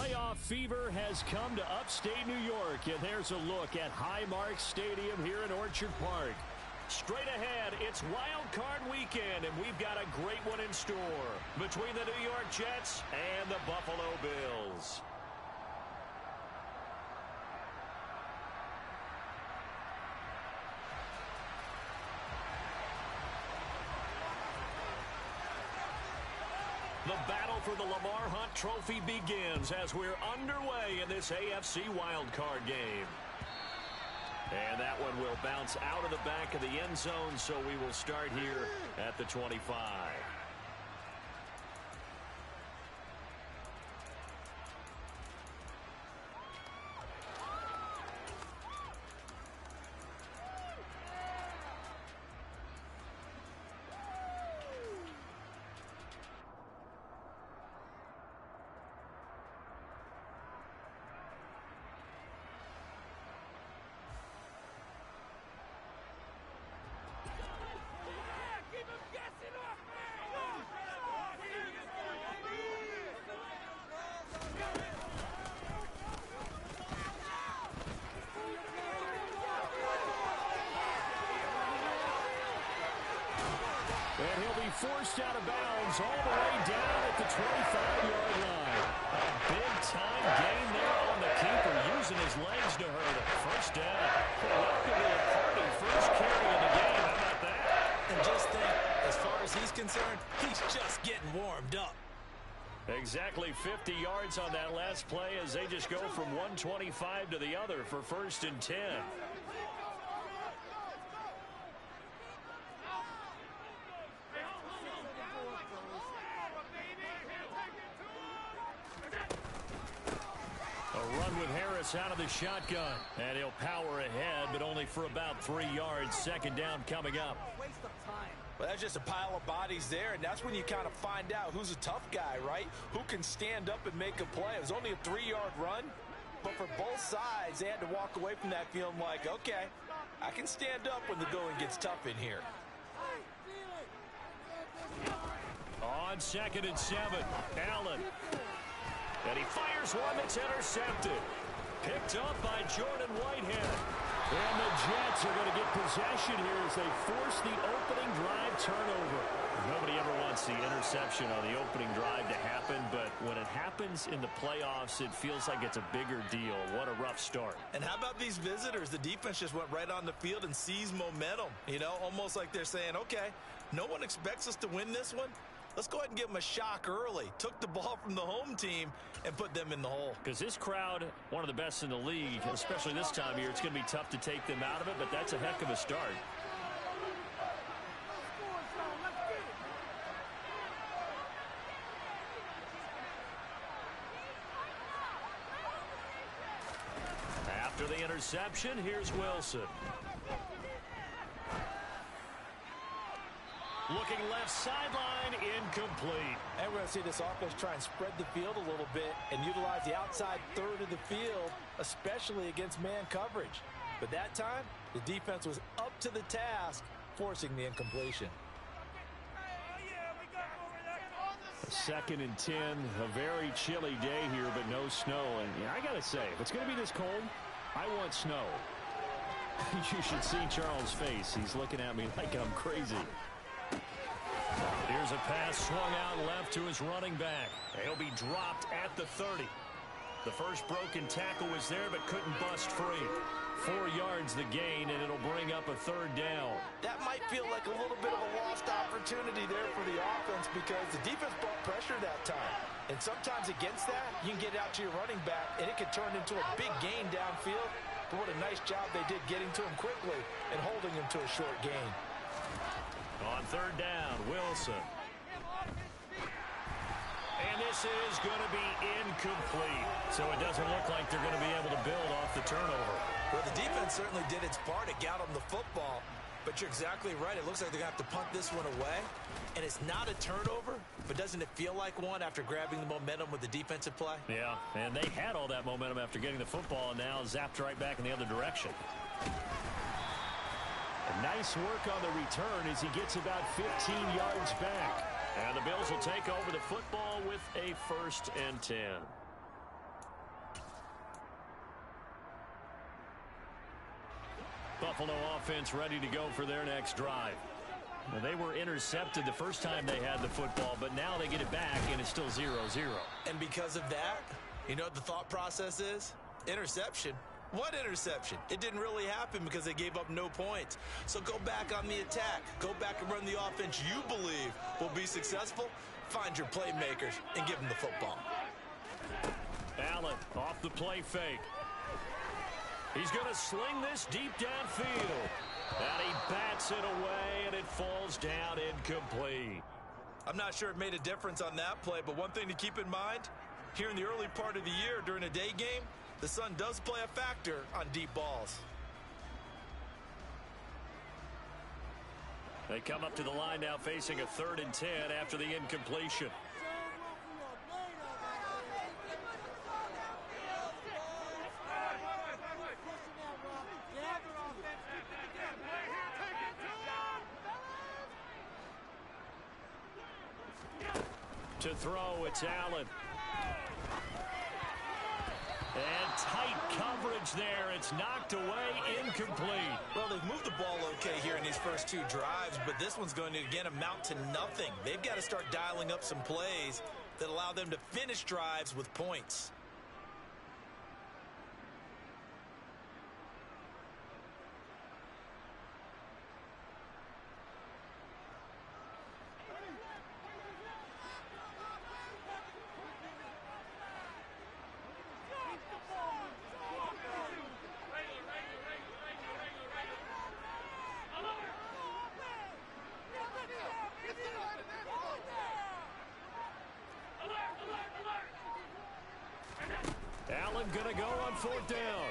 Playoff fever has come to upstate New York, and there's a look at Highmark Stadium here in Orchard Park. Straight ahead, it's Wildcard weekend, and we've got a great one in store between the New York Jets and the Buffalo Bills. The battle for the Lamar Hunt Trophy begins as we're underway in this AFC wildcard game. And that one will bounce out of the back of the end zone, so we will start here at the 25. And he'll be forced out of bounds all the way down at the 25-yard line. A big-time gain there on the keeper, using his legs to hurt him. First down. Welcome to the party. First carry of the game. How about that? And just think, as far as he's concerned, he's just getting warmed up. Exactly 50 yards on that last play as they just go from 125 to the other for 1st and 10. Out of the shotgun, and he'll power ahead, but only for about 3 yards. Second down coming up. Well, that's just a pile of bodies there, and that's when you kind of find out who's a tough guy, right? Who can stand up and make a play. It was only a 3-yard run, but for both sides, they had to walk away from that feeling like, okay, I can stand up when the going gets tough in here. On 2nd and 7, Allen. And he fires one that's intercepted. Picked up by Jordan Whitehead. And the Jets are going to get possession here as they force the opening drive turnover. Nobody ever wants the interception on the opening drive to happen, but when it happens in the playoffs, it feels like it's a bigger deal. What a rough start. And how about these visitors? The defense just went right on the field and seized momentum. You know, almost like they're saying, okay, no one expects us to win this one. Let's go ahead and give them a shock early. Took the ball from the home team and put them in the hole. Because this crowd, one of the best in the league, especially this time of year, it's going to be tough to take them out of it, but that's a heck of a start. After the interception, here's Wilson. Looking left sideline, incomplete. And we're going to see this offense try and spread the field a little bit and utilize the outside third of the field, especially against man coverage. But that time, the defense was up to the task, forcing the incompletion. 2nd and 10, a very chilly day here, but no snow. And yeah, I got to say, if it's going to be this cold, I want snow. You should see Charles' face. He's looking at me like I'm crazy. Here's a pass swung out left to his running back. He'll be dropped at the 30. The first broken tackle was there, but couldn't bust free. 4 yards the gain, and it'll bring up a 3rd down. That might feel like a little bit of a lost opportunity there for the offense because the defense brought pressure that time. And sometimes against that, you can get it out to your running back, and it could turn into a big gain downfield. But what a nice job they did getting to him quickly and holding him to a short gain. On 3rd down, Wilson. And this is going to be incomplete. So it doesn't look like they're going to be able to build off the turnover. Well, the defense certainly did its part to get them the football. But you're exactly right. It looks like they're going to have to punt this one away. And it's not a turnover, but doesn't it feel like one after grabbing the momentum with the defensive play? Yeah, and they had all that momentum after getting the football and now zapped right back in the other direction. Nice work on the return as he gets about 15 yards back. And the Bills will take over the football with a 1st and 10. Buffalo offense ready to go for their next drive. Well, they were intercepted the first time they had the football, but now they get it back, and it's still 0-0. And because of that, you know what the thought process is? Interception. What interception? It didn't really happen because they gave up no points. So go back on the attack. Go back and run the offense you believe will be successful. Find your playmakers and give them the football. Allen off the play fake. He's going to sling this deep downfield. And he bats it away, and it falls down incomplete. I'm not sure it made a difference on that play, but one thing to keep in mind, here in the early part of the year during a day game, the sun does play a factor on deep balls. They come up to the line now facing a 3rd and 10 after the incompletion. To throw, it's Allen. And tight coverage there. It's knocked away, incomplete. Well, they've moved the ball okay here in these first 2 drives, but this one's going to, again, amount to nothing. They've got to start dialing up some plays that allow them to finish drives with points. Allen going to go on 4th down.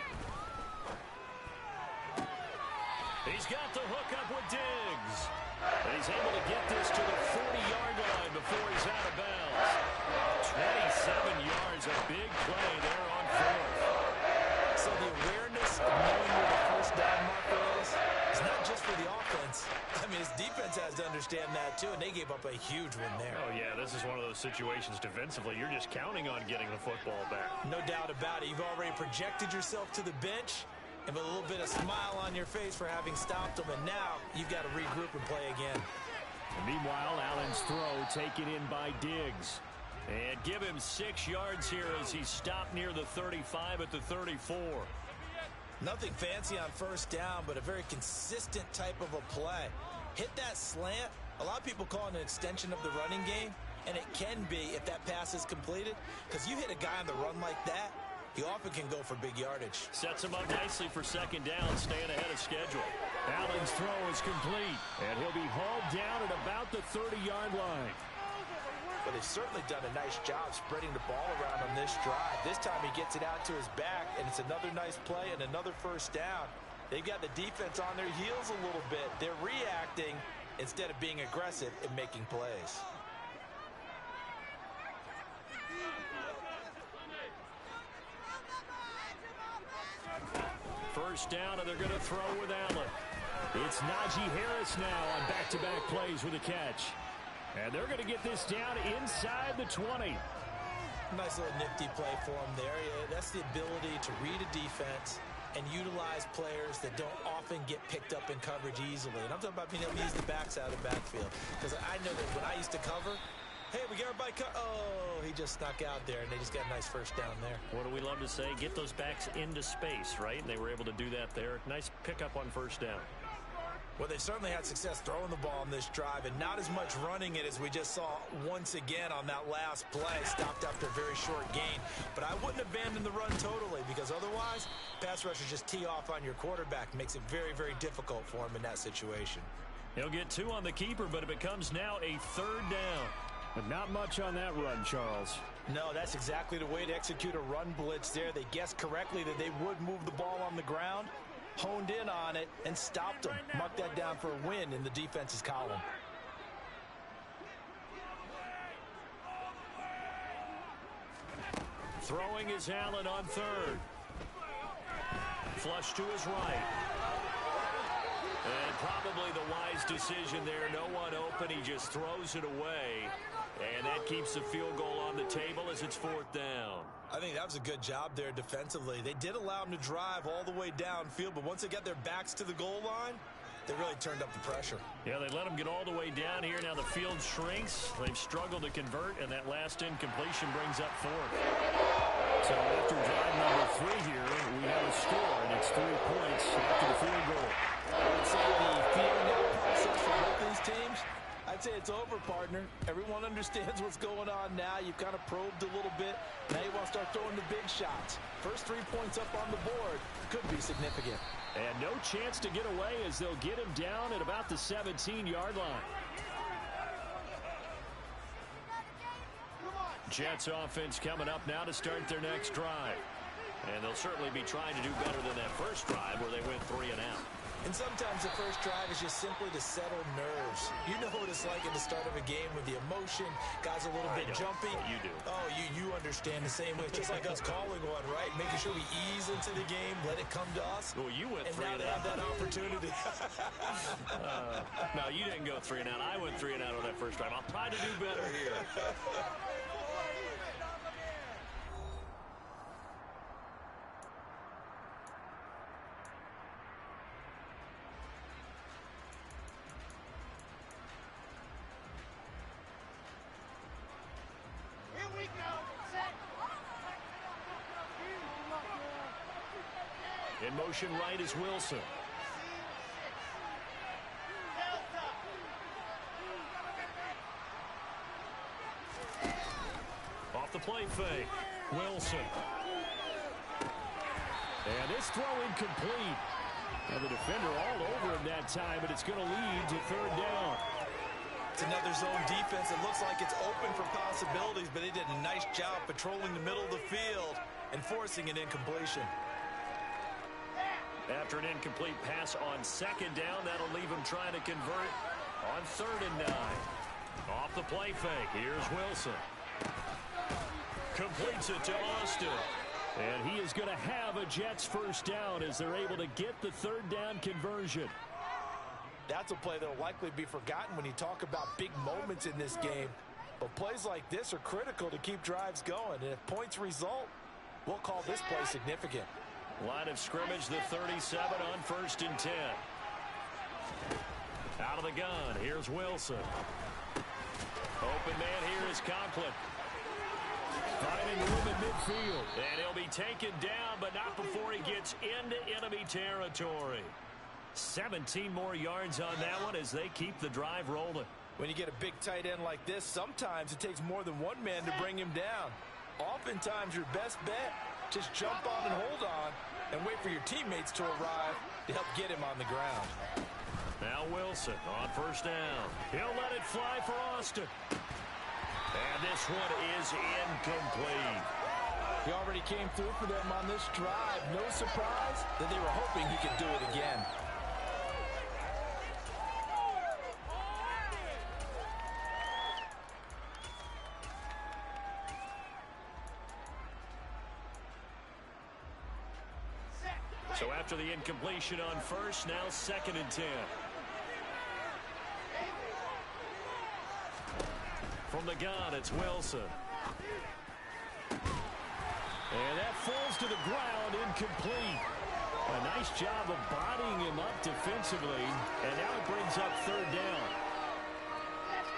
He's got the hookup with Diggs. And he's able to get this to the 40-yard line before he's out of bounds. 27 yards, a big play there on 4th. So the awareness of knowing where the first down marker is not just for the offense. I mean, his defense has to understand that, too, and they gave up a huge one there. Oh, yeah, this is one of those situations defensively. You're just counting on getting the football back. No doubt about it. You've already projected yourself to the bench and with a little bit of smile on your face for having stopped them, and now you've got to regroup and play again. And meanwhile, Allen's throw taken in by Diggs. And give him 6 yards here as he's stopped near the 35 at the 34. Nothing fancy on first down, but a very consistent type of a play. Hit that slant. A lot of people call it an extension of the running game, and it can be if that pass is completed, because you hit a guy on the run like that, he often can go for big yardage. Sets him up nicely for 2nd down, staying ahead of schedule. Allen's throw is complete, and he'll be hauled down at about the 30-yard line. But they've certainly done a nice job spreading the ball around on this drive. This time he gets it out to his back, and it's another nice play and another first down. They've got the defense on their heels a little bit. They're reacting instead of being aggressive and making plays. First down, and they're going to throw with Allen. It's Najee Harris now on back-to-back plays with a catch. And they're going to get this down inside the 20. Nice little nifty play for him there. Yeah, that's the ability to read a defense and utilize players that don't often get picked up in coverage easily. And I'm talking about being able to use the backs out of the backfield. Because I know that when I used to cover, hey, we got everybody oh, he just snuck out there, and they just got a nice first down there. What do we love to say? Get those backs into space, right? And they were able to do that there. Nice pickup on first down. Well, they've certainly had success throwing the ball on this drive, and not as much running it as we just saw once again on that last play, stopped after a very short gain. But I wouldn't abandon the run totally, because otherwise, pass rushers just tee off on your quarterback. Makes it very, very difficult for him in that situation. He'll get 2 on the keeper, but it becomes now a 3rd down. But not much on that run, Charles. No, that's exactly the way to execute a run blitz there. They guessed correctly that they would move the ball on the ground, honed in on it, and stopped them. Marked that down for a win in the defense's column. Throwing is Allen on 3rd. Flush to his right. And probably the wise decision there. No one open. He just throws it away. And that keeps the field goal on the table as it's 4th down. I think that was a good job there defensively. They did allow them to drive all the way downfield, but once they got their backs to the goal line, they really turned up the pressure. Yeah, they let them get all the way down here. Now the field shrinks. They've struggled to convert, and that last incompletion brings up 4th. So after drive number 3 here, we have a score, and it's 3 points after the field goal. I would say the feeling out process for both these teams, I'd say it's over, partner. Everyone understands what's going on now. You've kind of probed a little bit. Now you want to start throwing the big shots. First 3 points up on the board could be significant. And no chance to get away as they'll get him down at about the 17-yard line. Jets offense coming up now to start their next drive. And they'll certainly be trying to do better than that first drive where they went 3 and out. And sometimes the first drive is just simply to settle nerves. You know what it's like at the start of a game with the emotion. Guys a little bit jumpy. You do. Oh, you understand the same way. It's just like us calling one, right? Making sure we ease into the game, let it come to us. Well, you went and 3 now and they out. have that opportunity. No, you didn't go 3 and out. I went 3 and out on that first drive. I'll try to do better here. In motion right is Wilson. Off the play fake. Wilson. And this throw incomplete. And the defender all over him that time, but it's going to lead to 3rd down. It's another zone defense. It looks like it's open for possibilities, but they did a nice job patrolling the middle of the field and forcing an incompletion. After an incomplete pass on 2nd down, that'll leave him trying to convert on 3rd and 9. Off the play fake, here's Wilson. Completes it to Austin. And he is going to have a Jets first down as they're able to get the 3rd down conversion. That's a play that will likely be forgotten when you talk about big moments in this game. But plays like this are critical to keep drives going. And if points result, we'll call this play significant. Line of scrimmage, the 37 on 1st and 10. Out of the gun, here's Wilson. Open man here is Conklin. Finding room in midfield. And he'll be taken down, but not before he gets into enemy territory. 17 more yards on that one as they keep the drive rolling. When you get a big tight end like this, sometimes it takes more than one man to bring him down. Oftentimes your best bet, just jump on and hold on and wait for your teammates to arrive to help get him on the ground. Now Wilson on 1st down. He'll let it fly for Austin. And this one is incomplete. He already came through for them on this drive. No surprise that they were hoping he could do it again. So after the incompletion on 1st, now 2nd and 10. From the gun, it's Wilson. And that falls to the ground, incomplete. A nice job of bodying him up defensively, and now it brings up 3rd down.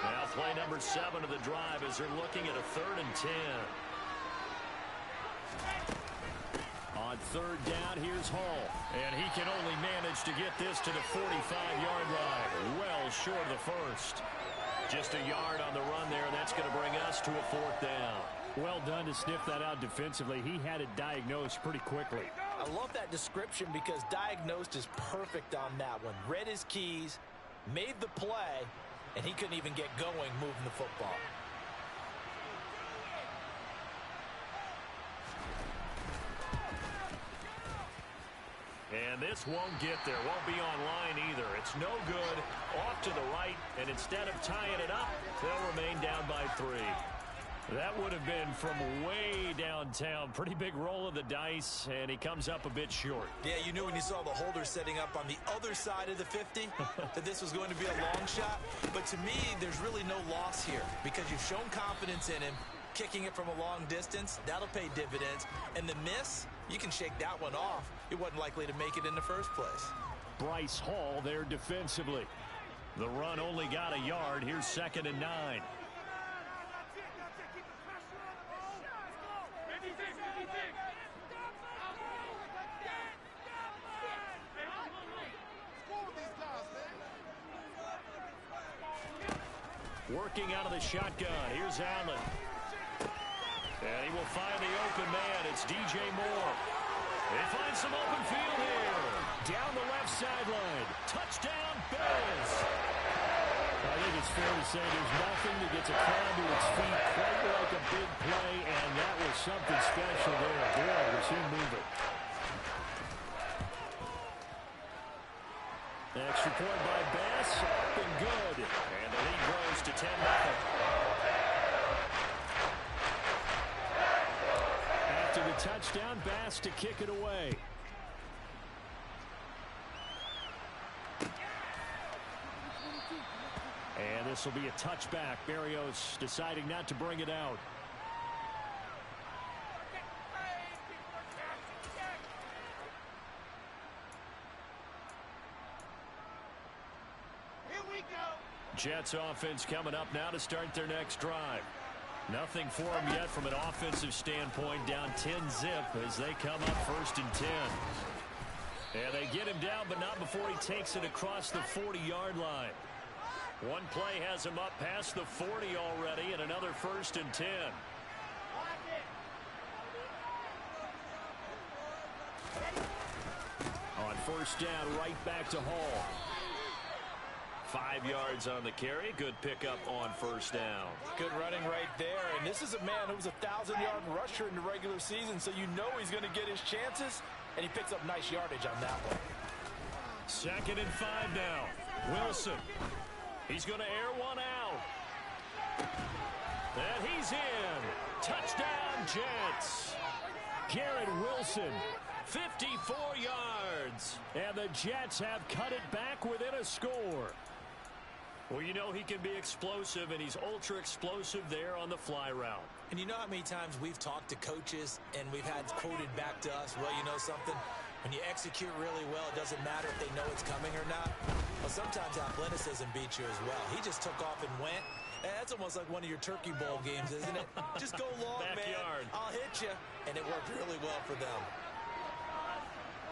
Now play number 7 of the drive as they're looking at a 3rd and 10. On 3rd down, here's Hall. And he can only manage to get this to the 45-yard line. Well short of the first. Just a yard on the run there. That's going to bring us to a 4th down. Well done to sniff that out defensively. He had it diagnosed pretty quickly. I love that description because diagnosed is perfect on that one. Read his keys, made the play, and he couldn't even get going moving the football. And this won't get there. Won't be online either. It's no good. Off to the right, and instead of tying it up, they'll remain down by 3. That would have been from way downtown. Pretty big roll of the dice, and he comes up a bit short. Yeah, you knew when you saw the holder setting up on the other side of the 50 that this was going to be a long shot. But to me, there's really no loss here because you've shown confidence in him. Kicking it from a long distance, that'll pay dividends. And the miss, you can shake that one off. It wasn't likely to make it in the first place. Bryce Hall there defensively. The run only got a yard. Here's 2nd and 9. Working out of the shotgun. Here's Allen. And he will find the open man. It's DJ Moore. They find some open field here. Down the left sideline. Touchdown, Bills. I think it's fair to say there's nothing that gets a crowd to its feet quite like a big play, and that was something special there. Boy, was he moving. Extra point by Bass. Up and good. And the lead grows to 10-0. After the touchdown, Bass to kick it away. And this will be a touchback. Berrios deciding not to bring it out. Jets offense coming up now to start their next drive. Nothing for them yet from an offensive standpoint. Down 10-zip as they come up 1st and 10. And they get him down, but not before he takes it across the 40-yard line. One play has him up past the 40 already, and another 1st and 10. On 1st down, right back to Hall. 5 yards on the carry. Good pickup on 1st down. Good running right there. And this is a man who was a 1,000-yard rusher in the regular season, so you know he's going to get his chances, and he picks up nice yardage on that one. 2nd and 5 now. Wilson. He's going to air one out. And he's in. Touchdown, Jets. Garrett Wilson, 54 yards. And the Jets have cut it back within a score. Well, you know he can be explosive, and he's ultra explosive there on the fly route. And you know how many times we've talked to coaches and we've had quoted back to us, well, you know something? When you execute really well, it doesn't matter if they know it's coming or not. Well, sometimes athleticism beats you as well. He just took off and went. And that's almost like one of your Turkey Bowl games, isn't it? Just go long, Backyard. Man. I'll hit you. And it worked really well for them.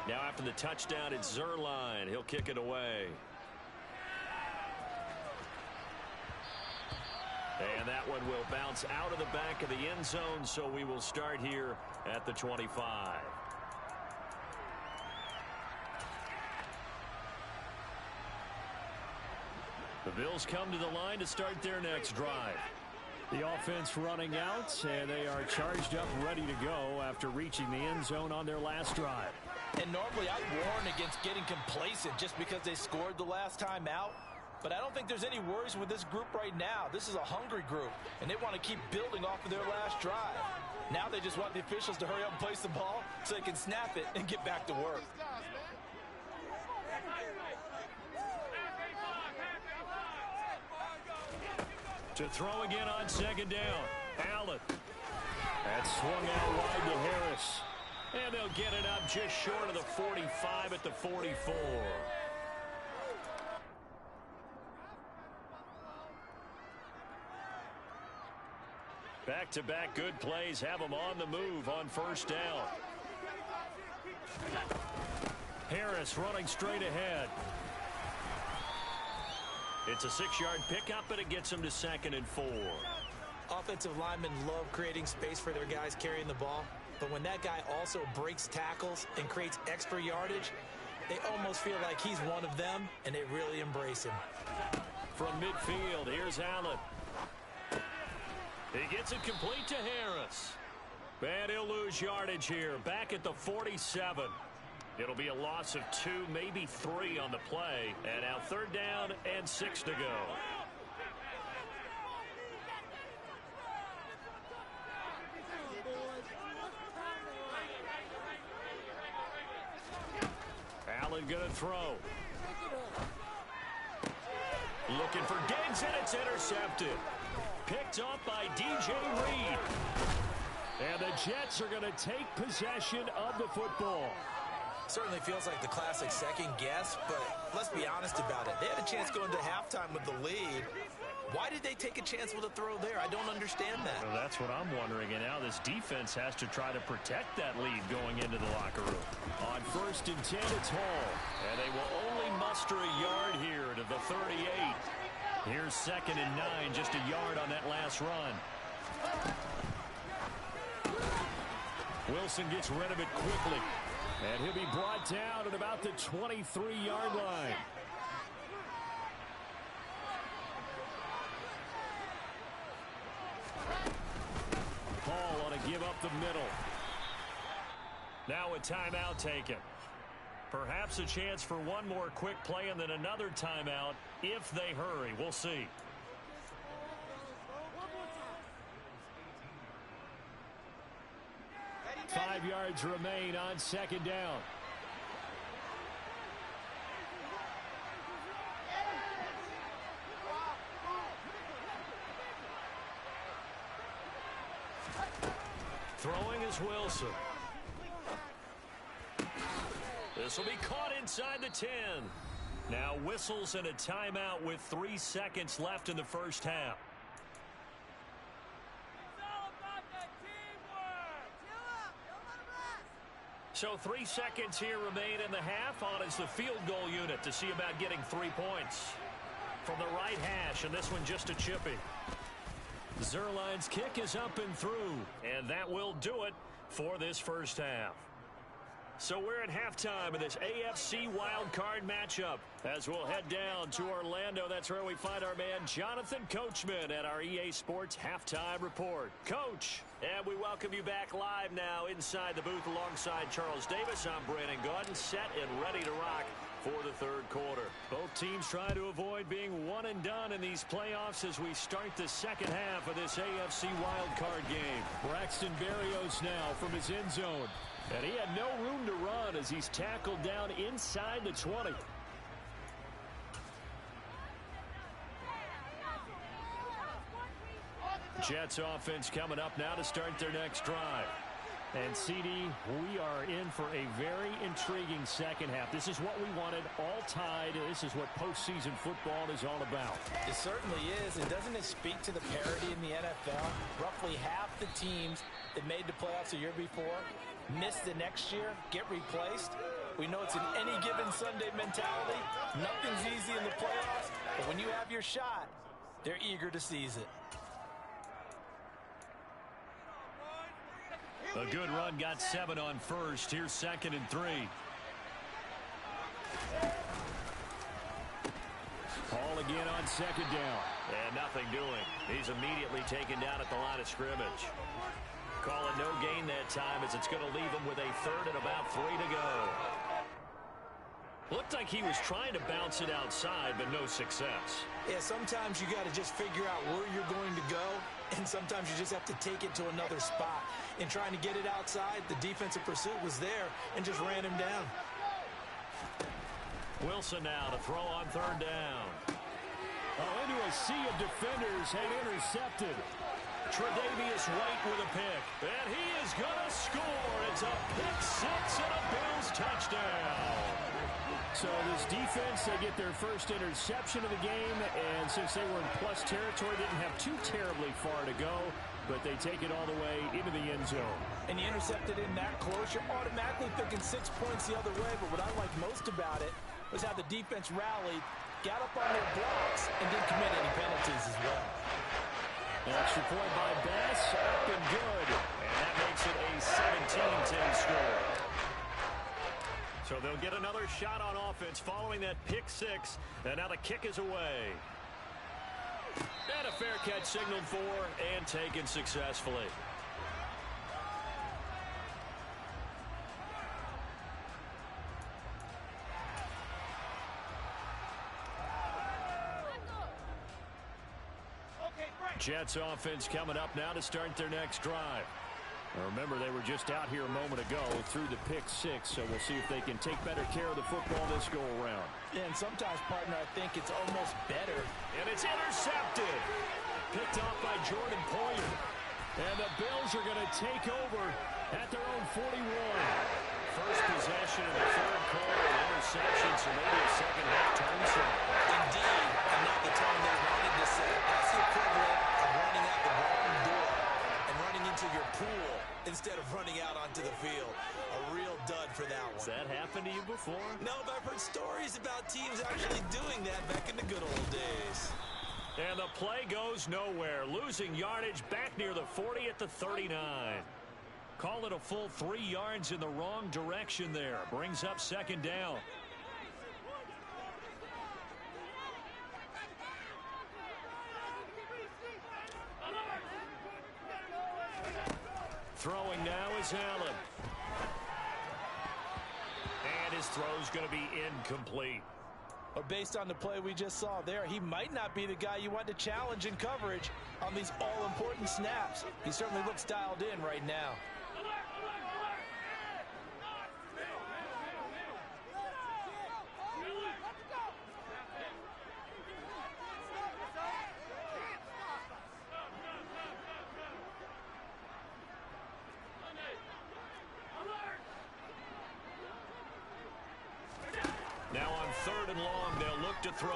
Now after the touchdown, it's Zerline. He'll kick it away. And that one will bounce out of the back of the end zone, so we will start here at the 25. The Bills come to the line to start their next drive. The offense running out, and they are charged up, ready to go after reaching the end zone on their last drive. And normally I'd warn against getting complacent just because they scored the last time out. But I don't think there's any worries with this group right now. This is a hungry group, and they want to keep building off of their last drive. Now they just want the officials to hurry up and place the ball so they can snap it and get back to work. To throw again on 2nd down. Allen. That's swung out wide to Harris. And they'll get it up just short of the 45 at the 44. Back-to-back good plays have them on the move on 1st down. Harris running straight ahead. It's a 6-yard pickup, and it gets them to 2nd and 4. Offensive linemen love creating space for their guys carrying the ball. But when that guy also breaks tackles and creates extra yardage, they almost feel like he's one of them, and they really embrace him. From midfield, here's Allen. He gets it complete to Harris. And he'll lose yardage here, back at the 47. It'll be a loss of 2, maybe 3 on the play. And now 3rd down and 6 to go. Allen going to throw. Looking for Diggs, and it's intercepted. Picked up by DJ Reed. And the Jets are going to take possession of the football. Certainly feels like the classic second guess, but let's be honest about it. They had a chance going to halftime with the lead. Why did they take a chance with a throw there? I don't understand that. Well, that's what I'm wondering. And now this defense has to try to protect that lead going into the locker room. On 1st and 10, it's Hall. And they will only muster a yard here to the 38. Here's 2nd and 9, just a yard on that last run. Wilson gets rid of it quickly. And he'll be brought down at about the 23-yard line. Hall on to give up the middle. Now a timeout taken. Perhaps a chance for one more quick play and then another timeout if they hurry. We'll see. Five yards remain on 2nd down. Throwing is Wilson. This will be caught inside the 10. Now whistles and a timeout with 3 seconds left in the first half. So 3 seconds here remain in the half. On is the field goal unit to see about getting 3 points. From the right hash, and this one just a chippy. Zerline's kick is up and through, and that will do it for this first half. So we're at halftime of this AFC Wildcard matchup as we'll head down to Orlando. That's where we find our man Jonathan Coachman at our EA Sports Halftime Report. Coach, and we welcome you back live now inside the booth alongside Charles Davis. I'm Brandon Gaudin, set and ready to rock for the third quarter. Both teams trying to avoid being one and done in these playoffs as we start the second half of this AFC Wildcard game. Braxton Berrios now from his end zone. And he had no room to run as he's tackled down inside the 20. Jets offense coming up now to start their next drive. And, CD, we are in for a very intriguing second half. This is what we wanted, all tied. This is what postseason football is all about. It certainly is. And doesn't it speak to the parity in the NFL? Roughly half the teams that made the playoffs a year before miss the next year, get replaced. We know it's an any given Sunday mentality. Nothing's easy in the playoffs. But when you have your shot, they're eager to seize it. A good run, got 7 on first. Here's 2nd and 3. Hall again on 2nd down. And nothing doing. He's immediately taken down at the line of scrimmage. Calling no gain that time as it's going to leave him with a 3rd and about 3 to go. Looked like he was trying to bounce it outside, but no success. Yeah, sometimes you got to just figure out where you're going to go, and sometimes you just have to take it to another spot. In trying to get it outside, the defensive pursuit was there and just ran him down. Wilson now to throw on 3rd down. Oh, into a sea of defenders and intercepted. Tre'Davious White with a pick. And he is going to score. It's a pick 6 and a Bills touchdown. So this defense, they get their first interception of the game, and since they were in plus territory, didn't have too terribly far to go, but they take it all the way into the end zone. And you intercepted in that close, you're automatically thinking 6 points the other way, but what I liked most about it was how the defense rallied, got up on their blocks, and didn't commit any penalties as well. An extra point by Bass, up and good. And that makes it a 17-10 score. So they'll get another shot on offense following that pick 6. And now the kick is away. And a fair catch signaled for and taken successfully. Jets offense coming up now to start their next drive. Remember, they were just out here a moment ago through the pick six, so we'll see if they can take better care of the football this go-around. And sometimes, partner, I think it's almost better. And it's intercepted. Picked off by Jordan Poyer. And the Bills are going to take over at their own 41. First possession in the third quarter, an interception, so maybe a second-half turn sign. Indeed, and not the tone they wanted to set. That's the equivalent of running out the wrong door and running into your pool instead of running out onto the field. A real dud for that one. Has that happened to you before? No, but I've heard stories about teams actually doing that back in the good old days. And the play goes nowhere. Losing yardage back near the 40 at the 39. Call it a full 3 yards in the wrong direction there. Brings up second down. Throwing now is Allen. And his throw's going to be incomplete. But based on the play we just saw there, he might not be the guy you want to challenge in coverage on these all-important snaps. He certainly looks dialed in right now. Now on third and long, they'll look to throw.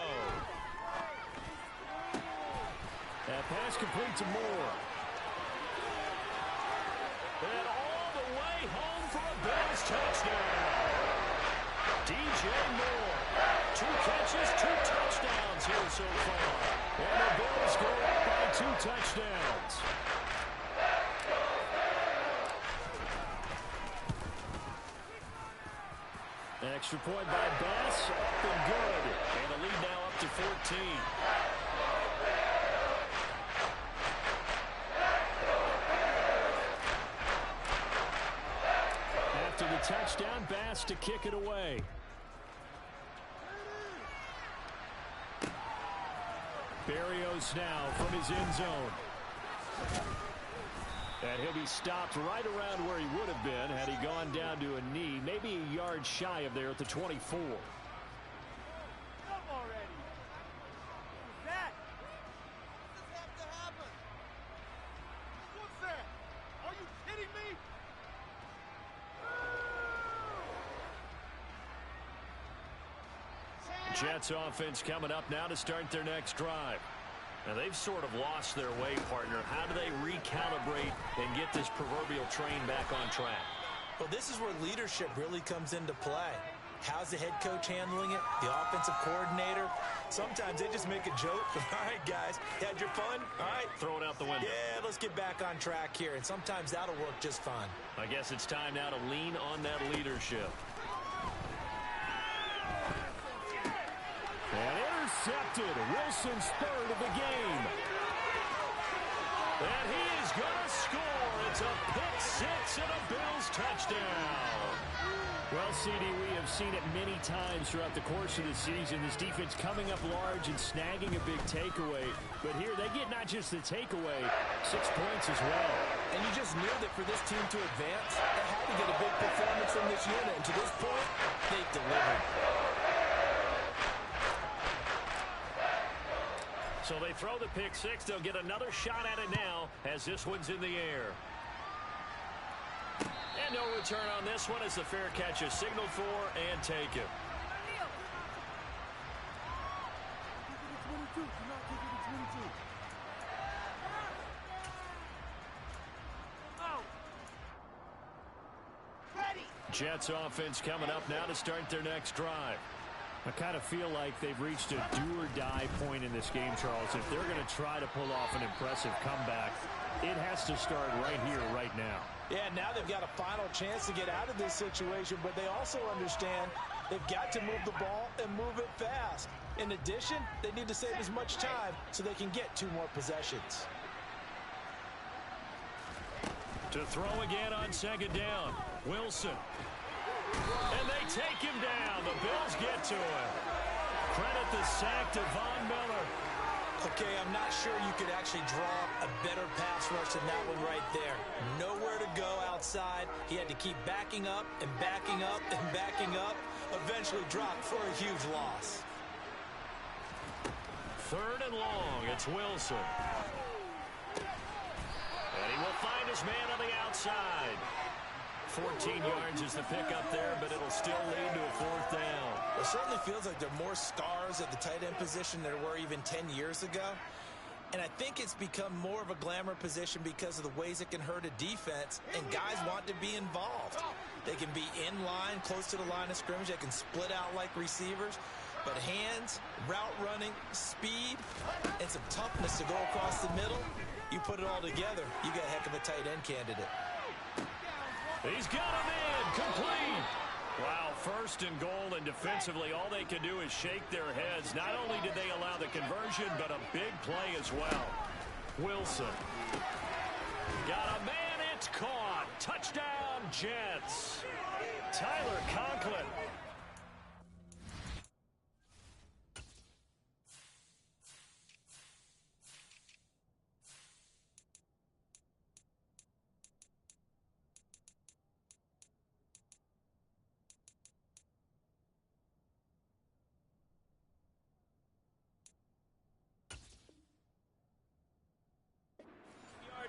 That pass complete to Moore. And all the way home for a Bills touchdown. DJ Moore. 2 catches, 2 touchdowns here so far. And the Bills go up by 2 touchdowns. Extra point by Bass, up and good. And the lead now up to 14. After the touchdown, Bass to kick it away. Berrios now from his end zone. And he'll be stopped right around where he would have been had he gone down to a knee, maybe a yard shy of there at the 24. Jets offense coming up now to start their next drive. Now, they've sort of lost their way, partner. How do they recalibrate and get this proverbial train back on track? Well, this is where leadership really comes into play. How's the head coach handling it? The offensive coordinator? Sometimes they just make a joke. All right, guys, had your fun? All right. Throw it out the window. Yeah, let's get back on track here. And sometimes that'll work just fine. I guess it's time now to lean on that leadership. And intercepted. Wilson's third of the game. And he is going to score. It's a pick six and a Bills touchdown. Well, CD, we have seen it many times throughout the course of the season. This defense coming up large and snagging a big takeaway. But here they get not just the takeaway, 6 points as well. And you just knew that for this team to advance, they had to get a big performance from this unit. And to this point, they've delivered. So they throw the pick six. They'll get another shot at it now as this one's in the air. And no return on this one as the fair catch is signaled for and taken. Jets offense coming up now to start their next drive. I kind of feel like they've reached a do-or-die point in this game, Charles. If they're going to try to pull off an impressive comeback, it has to start right here, right now. Yeah, now they've got a final chance to get out of this situation, but they also understand they've got to move the ball and move it fast. In addition, they need to save as much time so they can get 2 more possessions. To throw again on second down, Wilson. And they take him down. The Bills get to him. Credit the sack to Von Miller. Okay, I'm not sure you could actually draw a better pass rush than that one right there. Nowhere to go outside. He had to keep backing up and backing up and backing up. Eventually dropped for a huge loss. 3rd and long. It's Wilson. And he will find his man on the outside. 14 yards is the pickup there, but it'll still lead to a 4th down. It certainly feels like there are more stars at the tight end position than there were even 10 years ago. And I think it's become more of a glamour position because of the ways it can hurt a defense, and guys want to be involved. They can be in line, close to the line of scrimmage. They can split out like receivers. But hands, route running, speed, and some toughness to go across the middle, you put it all together, you got a heck of a tight end candidate. He's got him in. Complete. Wow, 1st and goal, and defensively, all they can do is shake their heads. Not only did they allow the conversion, but a big play as well. Wilson. Got a man. It's caught. Touchdown, Jets. Tyler Conklin.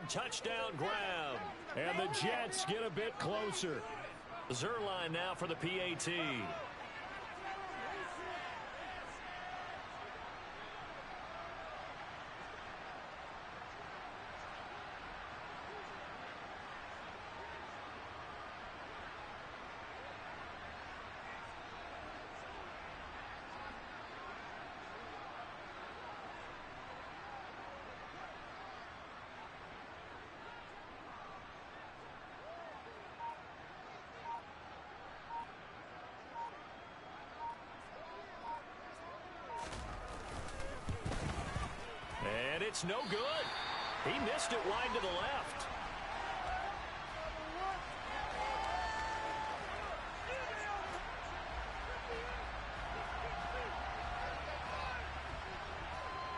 Touchdown ground. And the Jets get a bit closer. Zerline now for the PAT. It's no good. He missed it wide to the left.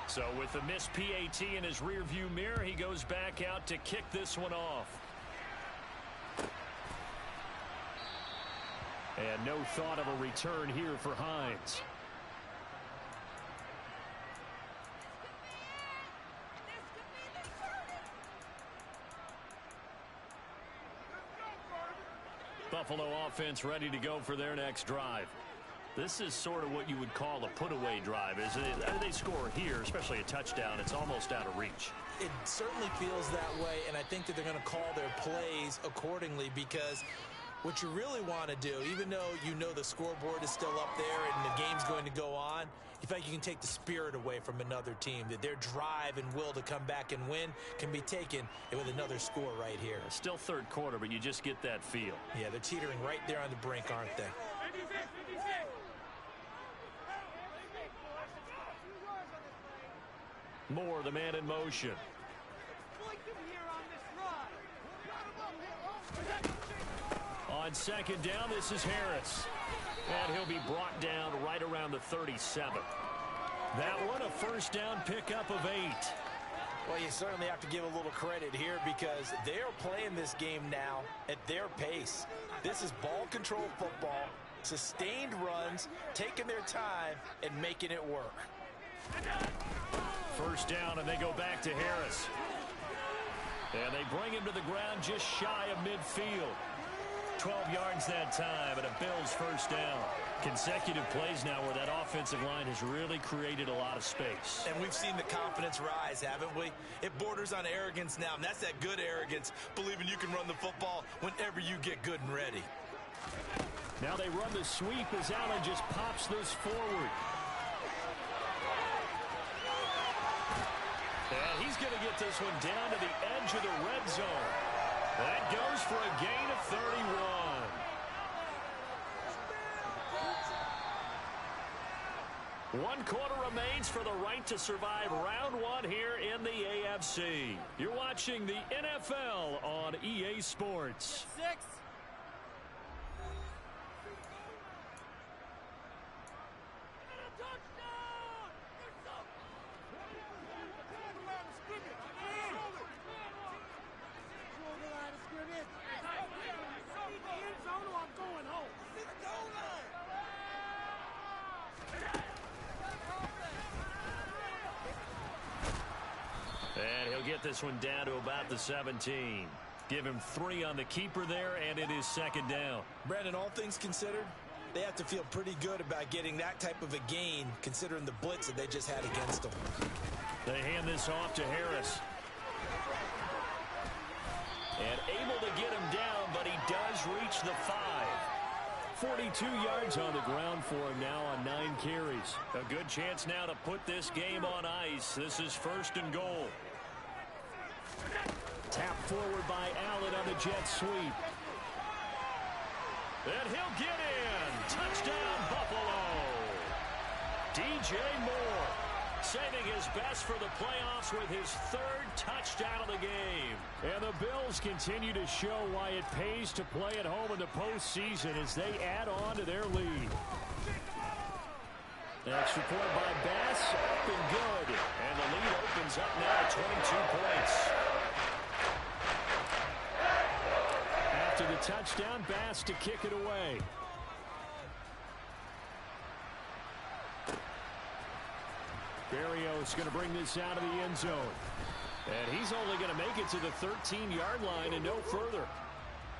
So with the missed PAT in his rearview mirror, he goes back out to kick this one off. And no thought of a return here for Hines. Buffalo offense ready to go for their next drive. This is sort of what you would call a put-away drive, isn't it? They score here, especially a touchdown. It's almost out of reach. It certainly feels that way, and I think that they're going to call their plays accordingly, because what you really want to do, even though you know the scoreboard is still up there and the game's going to go on, you think you can take the spirit away from another team, that their drive and will to come back and win can be taken with another score right here. Still 3rd quarter, but you just get that feel. Yeah, they're teetering right there on the brink, aren't they? Moore, the man in motion. On 2nd down, this is Harris. And he'll be brought down right around the 37. That one, a 1st down pickup of 8. Well, you certainly have to give a little credit here, because they're playing this game now at their pace. This is ball control football, sustained runs, taking their time and making it work. 1st down, and they go back to Harris. And they bring him to the ground just shy of midfield. 12 yards that time, and a Bills 1st down. Consecutive plays now where that offensive line has really created a lot of space. And we've seen the confidence rise, haven't we? It borders on arrogance now, and that's that good arrogance, believing you can run the football whenever you get good and ready. Now they run the sweep as Allen just pops this forward. And he's going to get this one down to the edge of the red zone. That goes for a gain of 31. One quarter remains for the right to survive round 1 here in the AFC. You're watching the NFL on EA Sports. 6. get this one down to about the 17. Give him 3 on the keeper there, and it is second down. Brandon, all things considered, they have to feel pretty good about getting that type of a gain, considering the blitz that they just had against them. They hand this off to Harris. And able to get him down, but he does reach the 5. 42 yards on the ground for him now on 9 carries. A good chance now to put this game on ice. This is first and goal. Tap forward by Allen on the jet sweep. And he'll get in. Touchdown, Buffalo. DJ Moore saving his best for the playoffs with his 3rd touchdown of the game. And the Bills continue to show why it pays to play at home in the postseason as they add on to their lead. Extra point by Bass, up and good. And the lead opens up now to 22 points. After the touchdown, Bass to kick it away. Berrios going to bring this out of the end zone. And he's only going to make it to the 13-yard line and no further.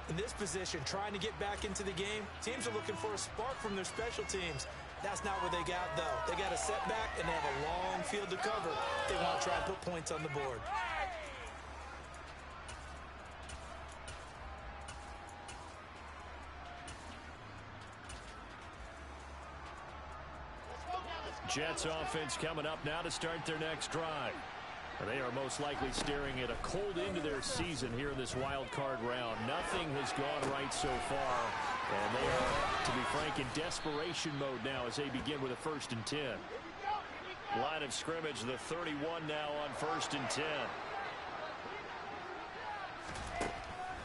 In this position, trying to get back into the game, teams are looking for a spark from their special teams. That's not what they got, though. They got a setback, and they have a long field to cover. They want to try and put points on the board. Jets offense coming up now to start their next drive. They are most likely staring at a cold end to their season here in this wild card round. Nothing has gone right so far, and they are, to be frank, in desperation mode now as they begin with a 1st and 10. Line of scrimmage, the 31 now on 1st and 10.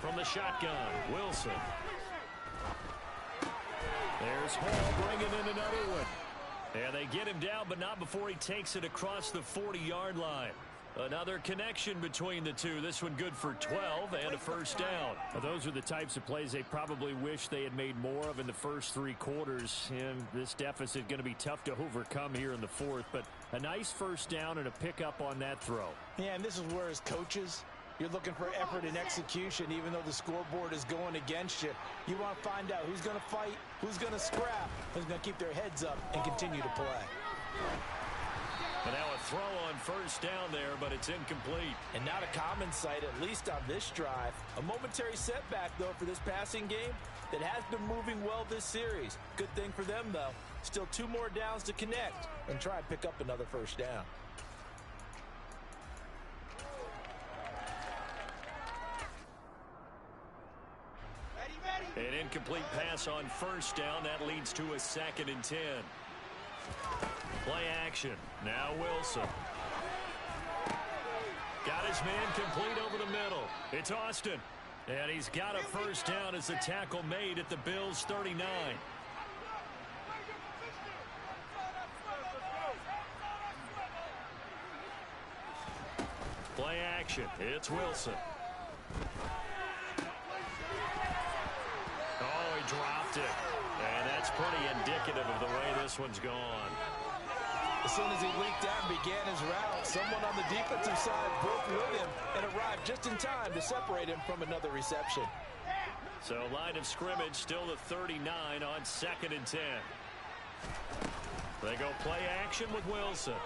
From the shotgun, Wilson. There's Hall bringing in another one. And they get him down, but not before he takes it across the 40-yard line. Another connection between the two. This one good for 12 and a 1st down. Well, those are the types of plays they probably wish they had made more of in the first 3 quarters. And this deficit going to be tough to overcome here in the 4th. But a nice 1st down and a pickup on that throw. Yeah, and this is where, as coaches, you're looking for effort and execution, even though the scoreboard is going against you. You want to find out who's going to fight, who's going to scrap, who's going to keep their heads up and continue to play. But now a throw on 1st down there, but it's incomplete. And not a common sight, at least on this drive. A momentary setback, though, for this passing game that has been moving well this series. Good thing for them, though. Still 2 more downs to connect and try and pick up another 1st down. An incomplete pass on 1st down. That leads to a 2nd and 10. Play action. Now Wilson. Got his man complete over the middle. It's Austin. And he's got a 1st down as the tackle made at the Bills' 39. Play action. It's Wilson. Oh, he dropped it. And that's pretty indicative of the way this one's gone. As soon as he leaked out and began his route, someone on the defensive side broke with him and arrived just in time to separate him from another reception. So line of scrimmage still the 39 on 2nd and 10. They go play action with Wilson.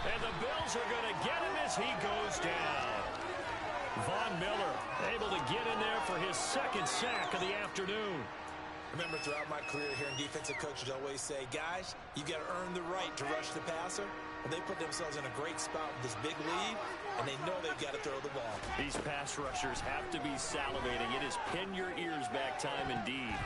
And the Bills are going to get him as he goes down. Von Miller able to get in there for his 2nd sack of the afternoon. Remember, throughout my career here in defensive coaches always say, guys, you got to earn the right to rush the passer. Well, they put themselves in a great spot with this big lead, and they know they've got to throw the ball. These pass rushers have to be salivating. It is pin your ears back time indeed.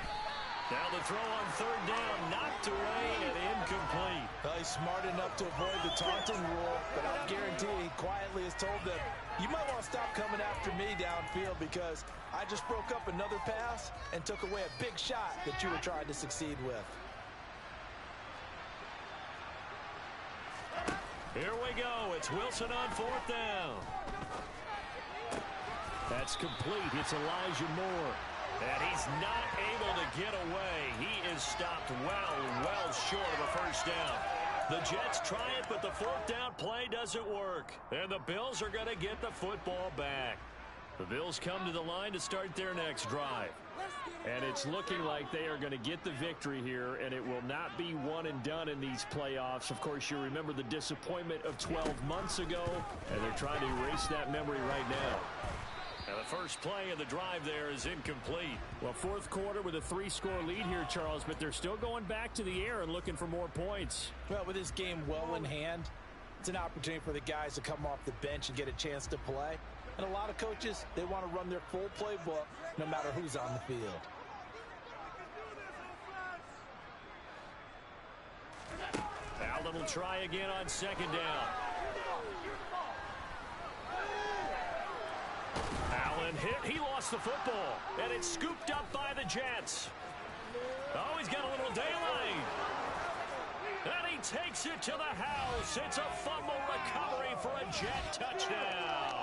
Now the throw on 3rd down, knocked away and incomplete. Well, he's smart enough to avoid the taunting rule, but I guarantee he quietly has told them, you might want to stop coming after me downfield because I just broke up another pass and took away a big shot that you were trying to succeed with. Here we go. It's Wilson on 4th down. That's complete. It's Elijah Moore. And he's not able to get away. He is stopped well short of a 1st down. The Jets try it, but the fourth down play doesn't work. And the Bills are going to get the football back. The Bills come to the line to start their next drive. And it's looking like they are going to get the victory here, and it will not be one and done in these playoffs. Of course, you remember the disappointment of 12 months ago, and they're trying to erase that memory right now. Now the first play of the drive there is incomplete. Well, fourth quarter with a 3-score lead here, Charles, but they're still going back to the air and looking for more points. Well, with this game well in hand, it's an opportunity for the guys to come off the bench and get a chance to play. And a lot of coaches, they want to run their full playbook no matter who's on the field. Allen will try again on second down. Allen hit. He lost the football. And it's scooped up by the Jets. Oh, he's got a little daylight. And he takes it to the house. It's a fumble recovery for a Jet touchdown.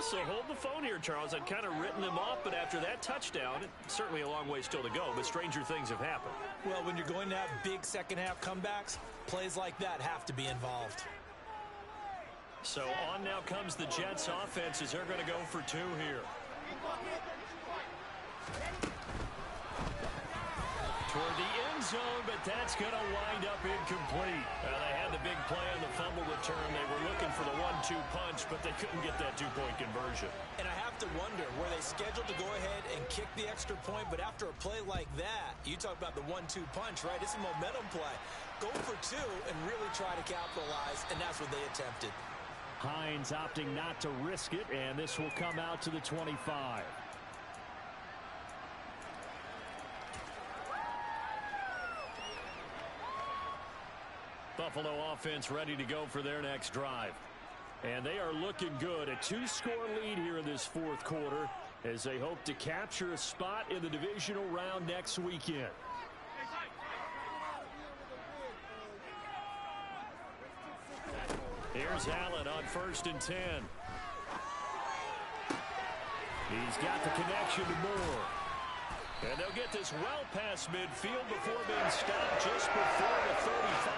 So hold the phone here, Charles. I'd kind of written them off, but after that touchdown, it's certainly a long way still to go, but stranger things have happened. Well, when you're going to have big second-half comebacks, plays like that have to be involved. So on now comes the Jets offense as they're going to go for two here. Toward the end zone, but that's going to wind up incomplete. They had the big play on the fumble return. They were looking for the 1-2 punch, but they couldn't get that two-point conversion. And I have to wonder, were they scheduled to go ahead and kick the extra point, but after a play like that, you talk about the 1-2 punch, right? It's a momentum play. Go for two and really try to capitalize, and that's what they attempted. Hines opting not to risk it, and this will come out to the 25. Buffalo offense ready to go for their next drive. And they are looking good. A 2-score lead here in this fourth quarter as they hope to capture a spot in the divisional round next weekend. Here's Allen on 1st and 10. He's got the connection to Moore. And they'll get this well past midfield before being stopped just before the 35.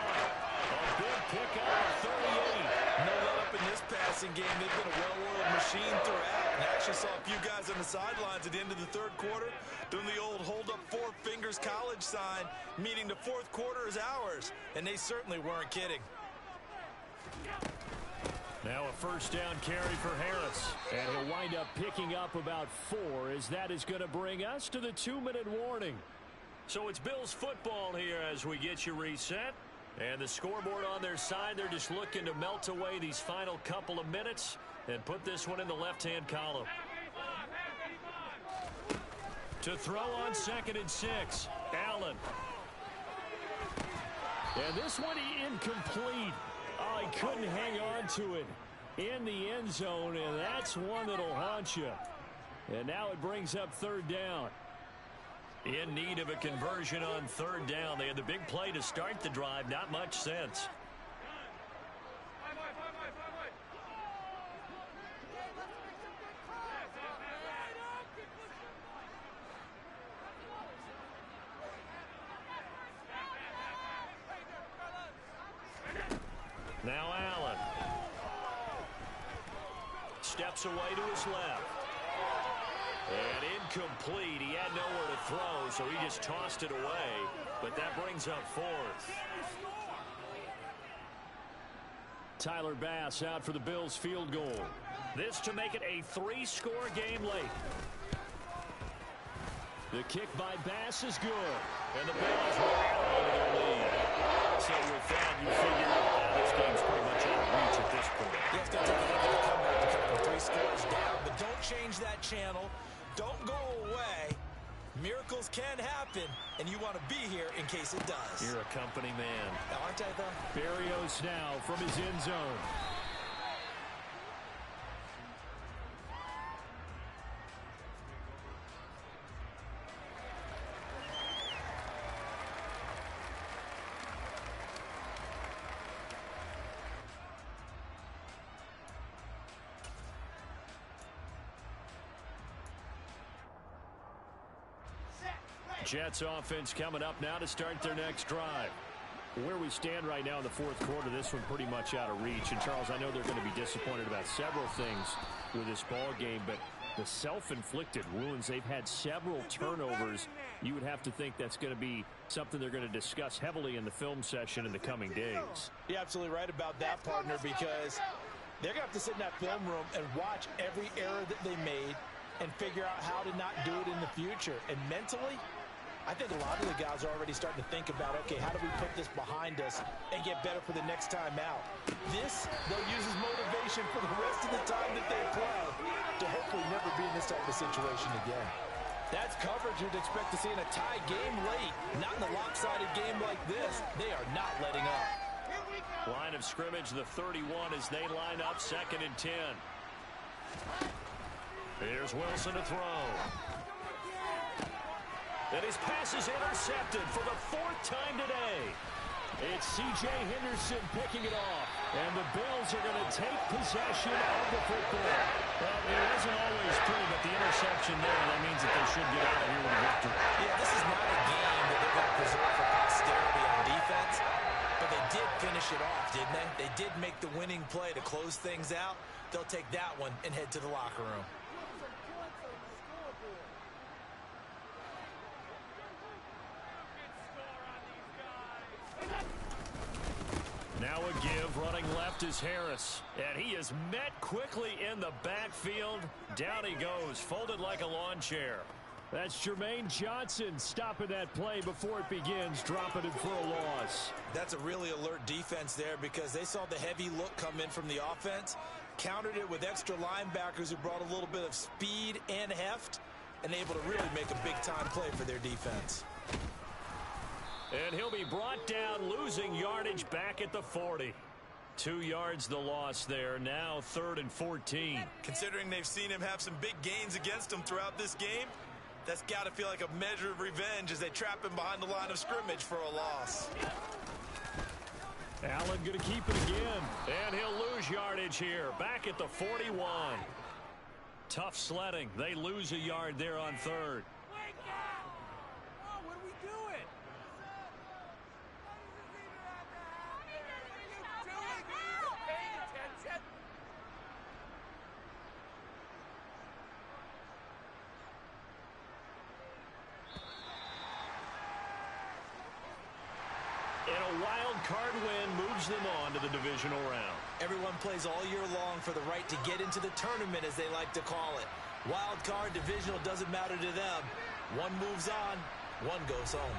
A big pickup of 38. No let up in this passing game. They've been a well-oiled machine throughout. And I actually saw a few guys on the sidelines at the end of the third quarter doing the old hold up 4 fingers college sign, meaning the fourth quarter is ours. And they certainly weren't kidding. Now a first down carry for Harris. And he'll wind up picking up about 4 as that is going to bring us to the 2-minute warning. So it's Bills football here as we get you reset. And the scoreboard on their side, they're just looking to melt away these final couple of minutes and put this one in the left-hand column. To throw on 2nd and 6, Allen. And this one incomplete. Oh, he couldn't hang on to it in the end zone, and that's one that'll haunt you. And now it brings up 3rd down. In need of a conversion on 3rd down. They had the big play to start the drive. Not much sense. Now Allen. Steps away to his left. And incomplete. He had nowhere to throw, so he just tossed it away. But that brings up 4th. Tyler Bass out for the Bills field goal. This to make it a 3-score game late. The kick by Bass is good. And the Bills will add on to their lead. So with that, you figure this game's pretty much out of reach at this point. Yeah, it's going to take a little bit of comeback to cut from 3 scores down. But don't change that channel. Don't go away. Miracles can happen, and you want to be here in case it does. You're a company man. Aren't I, though? Berrios now from his end zone. Jets offense coming up now to start their next drive. Where we stand right now in the fourth quarter, this one pretty much out of reach. And, Charles, I know they're going to be disappointed about several things with this ball game, but the self-inflicted wounds, they've had several turnovers. You would have to think that's going to be something they're going to discuss heavily in the film session in the coming days. You're absolutely right about that, partner, because they're going to have to sit in that film room and watch every error that they made and figure out how to not do it in the future. And mentally, I think a lot of the guys are already starting to think about, okay, how do we put this behind us and get better for the next time out? This, they'll use as motivation for the rest of the time that they play to hopefully never be in this type of situation again. That's coverage you'd expect to see in a tie game late. Not in a lopsided game like this. They are not letting up. Line of scrimmage, the 31 as they line up 2nd and 10. Here's Wilson to throw. And his pass is intercepted for the 4th time today. It's C.J. Henderson picking it off. And the Bills are going to take possession of the football. Well, it wasn't always pretty, but the interception there, that means that they should get out of here with a victory. Yeah, this is not a game that they're going to preserve for posterity on defense. But they did finish it off, didn't they? They did make the winning play to close things out. They'll take that one and head to the locker room. Now a give, running left is Harris. And he is met quickly in the backfield. Down he goes, folded like a lawn chair. That's Jermaine Johnson stopping that play before it begins, dropping it for a loss. That's a really alert defense there because they saw the heavy look come in from the offense, countered it with extra linebackers who brought a little bit of speed and heft, and able to really make a big-time play for their defense. And he'll be brought down, losing yardage back at the 40. 2 yards the loss there. Now 3rd and 14. Considering they've seen him have some big gains against him throughout this game, that's got to feel like a measure of revenge as they trap him behind the line of scrimmage for a loss. Allen going to keep it again. And he'll lose yardage here, back at the 41. Tough sledding. They lose a yard there on 3rd. And a wild card win moves them on to the divisional round. Everyone plays all year long for the right to get into the tournament, as they like to call it. Wild card, divisional, doesn't matter to them. One moves on, one goes home.